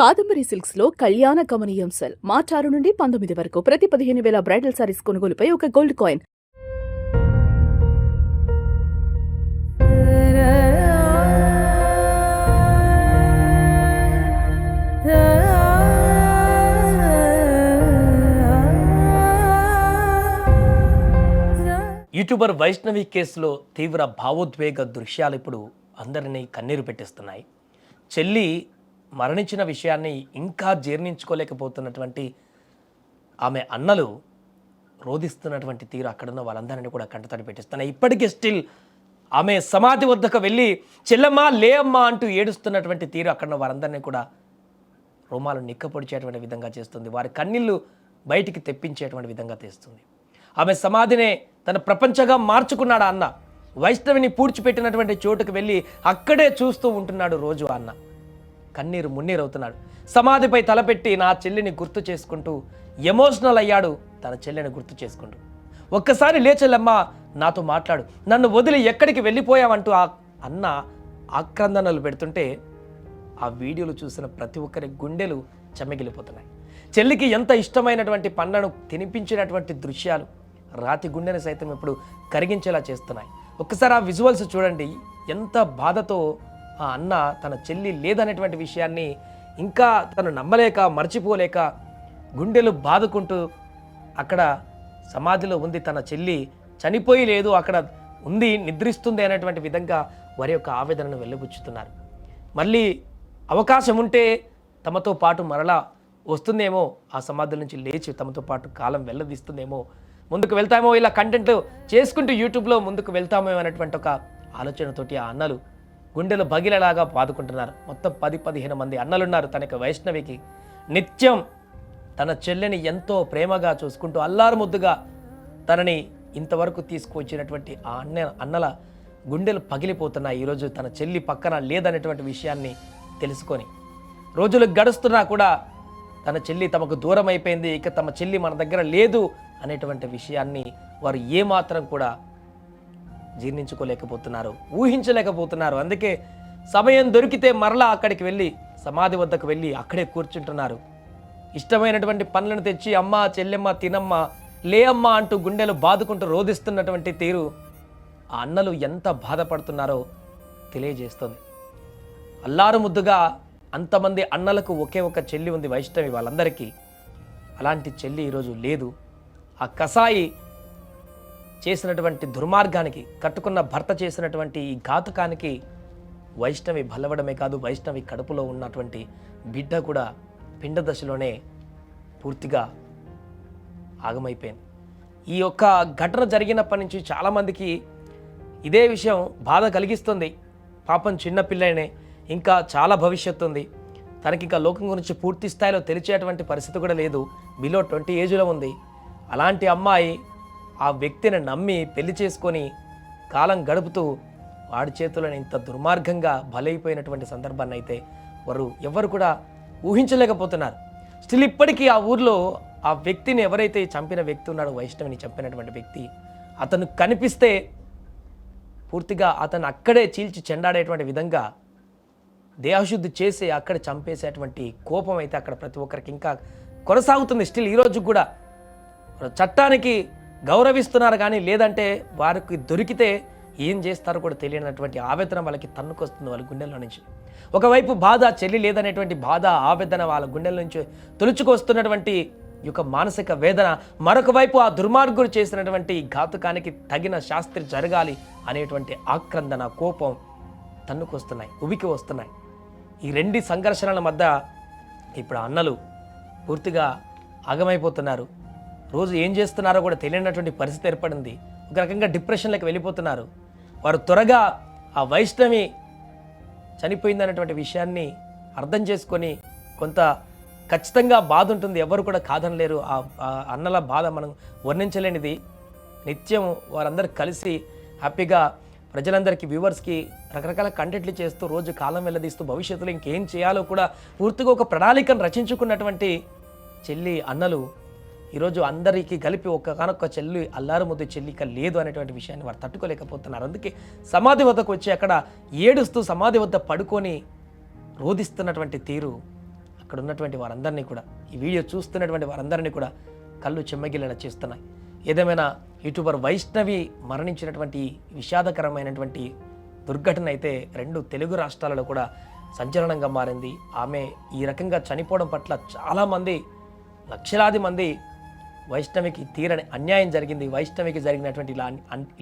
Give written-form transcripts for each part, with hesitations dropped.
Kadambari silks లో కళ్యాణ గమనీయం cell మార్చి 6 నుండి 19 వరకు ప్రతి 15,000 బ్రైడల్ సారీస్ కొనుగోలుపై ఒక గోల్డ్ కాయిన్. యూట్యూబర్ వైష్ణవి కేసులో తీవ్ర భావోద్వేగ దృశ్యాలు ఇప్పుడు అందరినీ కన్నీరు పెట్టిస్తున్నాయి. చెల్లి మరణించిన విషయాన్ని ఇంకా జీర్ణించుకోలేకపోతున్నటువంటి ఆమె అన్నలు రోధిస్తున్నటువంటి తీరు అక్కడున్న వాళ్ళందరినీ కూడా కంటతడి పెట్టిస్తున్నాయి. ఇప్పటికీ స్టిల్ ఆమె సమాధి వద్దకు వెళ్ళి చెల్లమ్మ లేమ్మా అంటూ ఏడుస్తున్నటువంటి తీరు అక్కడున్న వారందరినీ కూడా రోమాలు నిక్కపొడిచేటువంటి విధంగా చేస్తుంది. వారి కన్నీళ్లు బయటికి తెప్పించేటువంటి విధంగా తెస్తుంది. ఆమె సమాధినే తన ప్రపంచంగా మార్చుకున్నాడు అన్న. వైష్ణవిని పూడ్చిపెట్టినటువంటి చోటుకు వెళ్ళి అక్కడే చూస్తూ ఉంటున్నాడు రోజు అన్న. కన్నీరు మున్నీరవుతున్నాడు. సమాధిపై తలపెట్టి నా చెల్లిని గుర్తు చేసుకుంటూ ఎమోషనల్ అయ్యాడు. తన చెల్లిని గుర్తు చేసుకుంటూ ఒక్కసారి లేచెల్లమ్మా నాతో మాట్లాడు, నన్ను వదిలి ఎక్కడికి వెళ్ళిపోయావంటూ ఆ అన్న ఆక్రందనలు పెడుతుంటే ఆ వీడియోలు చూసిన ప్రతి ఒక్కరి గుండెలు చెమ్మగిలిపోతున్నాయి. చెల్లికి ఎంత ఇష్టమైనటువంటి పండ్లను తినిపించినటువంటి దృశ్యాలు రాతి గుండెని సైతం ఇప్పుడు కరిగించేలా చేస్తున్నాయి. ఒక్కసారి ఆ విజువల్స్ చూడండి. ఎంత బాధతో ఆ అన్న తన చెల్లి లేదనేటువంటి విషయాన్ని ఇంకా తను నమ్మలేక మర్చిపోలేక గుండెలు బాదుకుంటూ అక్కడ సమాధిలో ఉంది తన చెల్లి, చనిపోయి లేదు అక్కడ ఉంది, నిద్రిస్తుంది అనేటువంటి విధంగా వారి యొక్క ఆవేదనను వెళ్ళబుచ్చుతున్నారు. మళ్ళీ అవకాశం ఉంటే తమతో పాటు మరలా వస్తుందేమో, ఆ సమాధుల నుంచి లేచి తమతో పాటు కాలం వెళ్ళదీస్తుందేమో, ముందుకు వెళ్తామో, ఇలా కంటెంట్ చేసుకుంటూ యూట్యూబ్లో ముందుకు వెళ్తామో అనేటువంటి ఒక ఆలోచనతోటి ఆ అన్నలు గుండెలు బగిలలాగా బాదుకుంటున్నారు. మొత్తం 10-15 మంది అన్నలున్నారు తనకి. వైష్ణవికి నిత్యం తన చెల్లెని ఎంతో ప్రేమగా చూసుకుంటూ అల్లారు ముద్దుగా తనని ఇంతవరకు తీసుకువచ్చినటువంటి ఆ అన్నల గుండెలు పగిలిపోతున్నాయి. ఈరోజు తన చెల్లి పక్కన లేదనేటువంటి విషయాన్ని తెలుసుకొని రోజులు గడుస్తున్నా కూడా తన చెల్లి తమకు దూరం అయిపోయింది, ఇక తమ చెల్లి మన దగ్గర లేదు అనేటువంటి విషయాన్ని వారు ఏమాత్రం కూడా జీర్ణించుకోలేకపోతున్నారు, ఊహించలేకపోతున్నారు. అందుకే సమయం దొరికితే మరలా అక్కడికి వెళ్ళి సమాధి వద్దకు వెళ్ళి అక్కడే కూర్చుంటున్నారు. ఇష్టమైనటువంటి పనులను తెచ్చి అమ్మ చెల్లెమ్మ తినమ్మ లే అమ్మ అంటూ గుండెలు బాదుకుంటూ రోధిస్తున్నటువంటి తీరు ఆ అన్నలు ఎంత బాధపడుతున్నారో తెలియజేస్తుంది. అల్లారు ముద్దుగా అంతమంది అన్నలకు ఒకే ఒక చెల్లి ఉంది వైష్ణవి వాళ్ళందరికీ. అలాంటి చెల్లి ఈరోజు లేదు. ఆ కసాయి చేసినటువంటి దుర్మార్గానికి, కట్టుకున్న భర్త చేసినటువంటి ఈ ఘాతుకానికి వైష్ణవి బలవడమే కాదు, వైష్ణవి కడుపులో ఉన్నటువంటి బిడ్డ కూడా పిండ దశలోనే పూర్తిగా ఆగమైపోయింది. ఈ యొక్క ఘటన జరిగినప్పటి నుంచి చాలామందికి ఇదే విషయం బాధ కలిగిస్తుంది. పాపం చిన్నపిల్లనే, ఇంకా చాలా భవిష్యత్తు ఉంది తనకి, ఇంకా లోకం గురించి పూర్తి స్థాయిలో తెలిసేటువంటి పరిస్థితి కూడా లేదు. బిలో 20 ఏజ్లో ఉంది. అలాంటి అమ్మాయి ఆ వ్యక్తిని నమ్మి పెళ్లి చేసుకొని కాలం గడుపుతూ వాడి చేతులను ఇంత దుర్మార్గంగా బలైపోయినటువంటి సందర్భాన్ని అయితే వారు ఎవరు కూడా ఊహించలేకపోతున్నారు. స్టిల్ ఇప్పటికీ ఆ ఊర్లో ఆ వ్యక్తిని, ఎవరైతే చంపిన వ్యక్తి ఉన్నాడో, వైష్ణవిని చంపినటువంటి వ్యక్తి, అతను కనిపిస్తే పూర్తిగా అతను అక్కడే చీల్చి చెండాడేటువంటి విధంగా దేహశుద్ధి చేసి అక్కడ చంపేసేటువంటి కోపం అయితే అక్కడ ప్రతి ఒక్కరికి ఇంకా కొనసాగుతుంది. స్టిల్ ఈరోజు కూడా చట్టానికి గౌరవిస్తున్నారు, కానీ లేదంటే వారికి దొరికితే ఏం చేస్తారో కూడా తెలియనటువంటి ఆవేదన వాళ్ళకి తన్నుకొస్తుంది వాళ్ళ గుండెల్లో నుంచి. ఒకవైపు బాధ, చెల్లి లేదనేటువంటి బాధ, ఆవేదన వాళ్ళ గుండెల నుంచి తొలుచుకొస్తున్నటువంటి ఈ యొక్క మానసిక వేదన, మరొక వైపు ఆ దుర్మార్గుడు చేసినటువంటి ఘాతుకానికి తగిన శాస్త్రి జరగాలి అనేటువంటి ఆక్రందన, కోపం తన్నుకొస్తున్నాయి, ఉబికి వస్తున్నాయి. ఈ రెండు సంఘర్షణల మధ్య ఇప్పుడు అన్నలు పూర్తిగా ఆగమైపోతున్నారు. రోజు ఏం చేస్తున్నారో కూడా తెలియనటువంటి పరిస్థితి ఏర్పడింది. ఒక రకంగా డిప్రెషన్లోకి వెళ్ళిపోతున్నారు. వారు త్వరగా ఆ వైష్ణవి చనిపోయిందనేటువంటి విషయాన్ని అర్థం చేసుకొని, కొంత ఖచ్చితంగా బాధ ఉంటుంది, ఎవరు కూడా కాదనలేరు. ఆ అన్నల బాధ మనం వర్ణించలేనిది. నిత్యం వారందరూ కలిసి హ్యాపీగా ప్రజలందరికీ, వ్యూవర్స్కి రకరకాల కంటెంట్లు చేస్తూ రోజు కాలం వెళ్ళదీస్తూ భవిష్యత్తులో ఇంకేం చేయాలో కూడా పూర్తిగా ఒక ప్రణాళికను రచించుకున్నటువంటి చెల్లి అన్నలు ఈరోజు అందరికీ కలిపి ఒక్కగానొక్క చెల్లి, అల్లారు ముద్దు చెల్లిక లేదు అనేటువంటి విషయాన్ని వారు తట్టుకోలేకపోతున్నారు. అందుకే సమాధి వద్దకు వచ్చి అక్కడ ఏడుస్తూ సమాధి వద్ద పడుకొని రోధిస్తున్నటువంటి తీరు ఇక్కడ ఉన్నటువంటి వారందరినీ కూడా, ఈ వీడియో చూస్తున్నటువంటి వారందరినీ కూడా కళ్ళు చెమ్మగిల్లేలా చేస్తున్నాయి. ఏదేమైనా యూట్యూబర్ వైష్ణవి మరణించినటువంటి విషాదకరమైనటువంటి దుర్ఘటన అయితే 2 తెలుగు రాష్ట్రాలలో కూడా సంచలనంగా మారింది. ఆమె ఈ రకంగా చనిపోవడం పట్ల చాలామంది, లక్షలాది మంది వైష్ణవికి తీరని అన్యాయం జరిగింది, వైష్ణవికి జరిగినటువంటి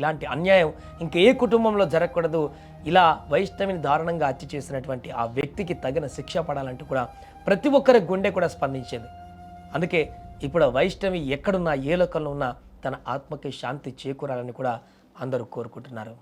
ఇలాంటి అన్యాయం ఇంకే కుటుంబంలో జరగకూడదు, ఇలా వైష్ణవిని దారుణంగా హత్య చేసినటువంటి ఆ వ్యక్తికి తగిన శిక్ష పడాలంటూ కూడా ప్రతి ఒక్కరి గుండె కూడా స్పందించేది. అందుకే ఇప్పుడు వైష్ణవి ఎక్కడున్నా, ఏ లోకంలో ఉన్నా తన ఆత్మకి శాంతి చేకూరాలని కూడా అందరూ కోరుకుంటున్నారు.